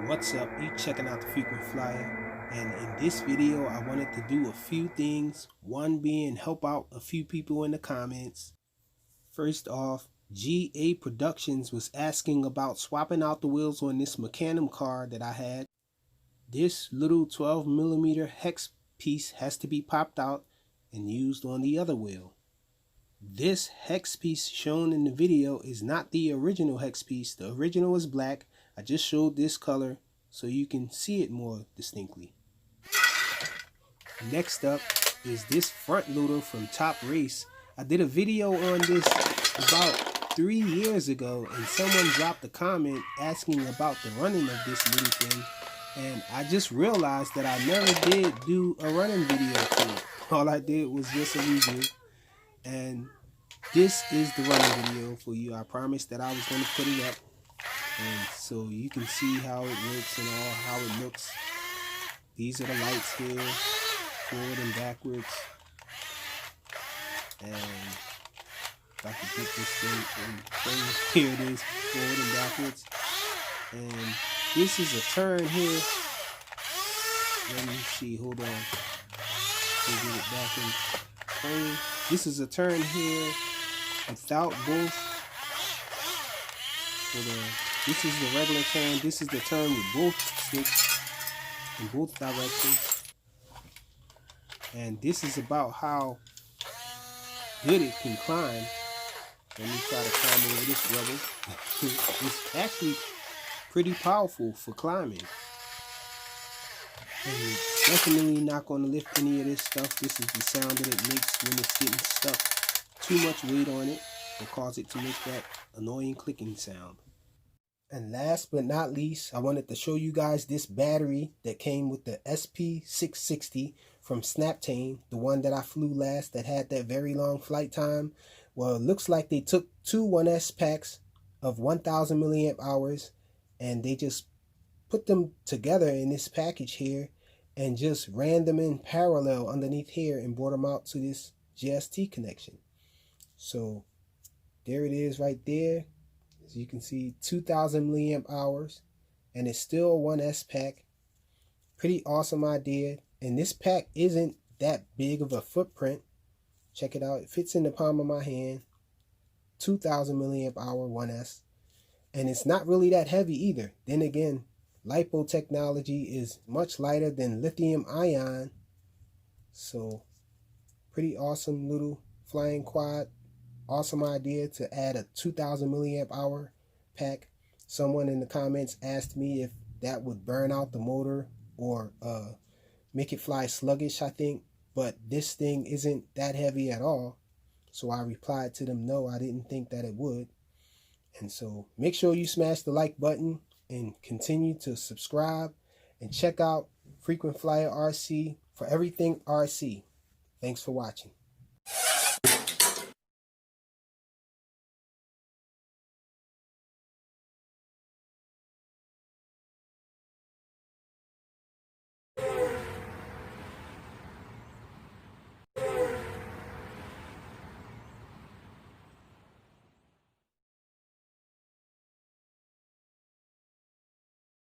What's up? You checking out the Frequent Flyer, and in this video I wanted to do a few things. One being help out a few people in the comments. First off, GA Productions was asking about swapping out the wheels on this Mecanum car that I had. This little 12mm hex piece has to be popped out and used on the other wheel. This hex piece shown in the video is not the original hex piece. The original is black. I just showed this color so you can see it more distinctly. Next up is this front loader from Top Race. I did a video on this about 3 years ago, and someone dropped a comment asking about the running of this little thing, and I just realized that I never did do a running video for it. All I did was just a review, and this is the running video for you. I promised that I was going to put it up, and so you can see how it works and all how it looks. These are the lights here, forward and backwards. And if I can get this thing, here it is, forward and backwards. And this is a turn here. Let me see, hold on. We'll get it back in frame. This is a turn here without both. This is the regular turn. This is the turn with both sticks in both directions. And this is about how good it can climb. Let me try to climb over this rubble. It's actually pretty powerful for climbing. And definitely not going to lift any of this stuff. This is the sound that it makes when it's getting stuck. Too much weight on it will cause it to make that annoying clicking sound. And last but not least, I wanted to show you guys this battery that came with the SP660 from Snaptane, the one that I flew last that had that very long flight time. Well, it looks like they took two 1S packs of 1000 milliamp hours and they just put them together in this package here and just ran them in parallel underneath here and brought them out to this JST connection. So there it is right there. As you can see, 2000 milliamp hours, and it's still a 1S pack. Pretty awesome idea. And this pack isn't that big of a footprint. Check it out. It fits in the palm of my hand. 2000 milliamp hour 1S. And it's not really that heavy either. Then again, LiPo technology is much lighter than lithium ion. So pretty awesome little flying quad. Awesome idea to add a 2000 milliamp hour pack. Someone in the comments asked me if that would burn out the motor or make it fly sluggish, I think. But this thing isn't that heavy at all. So I replied to them, no, I didn't think that it would. And so make sure you smash the like button and continue to subscribe and check out Frequent Flyer RC for everything RC. Thanks for watching.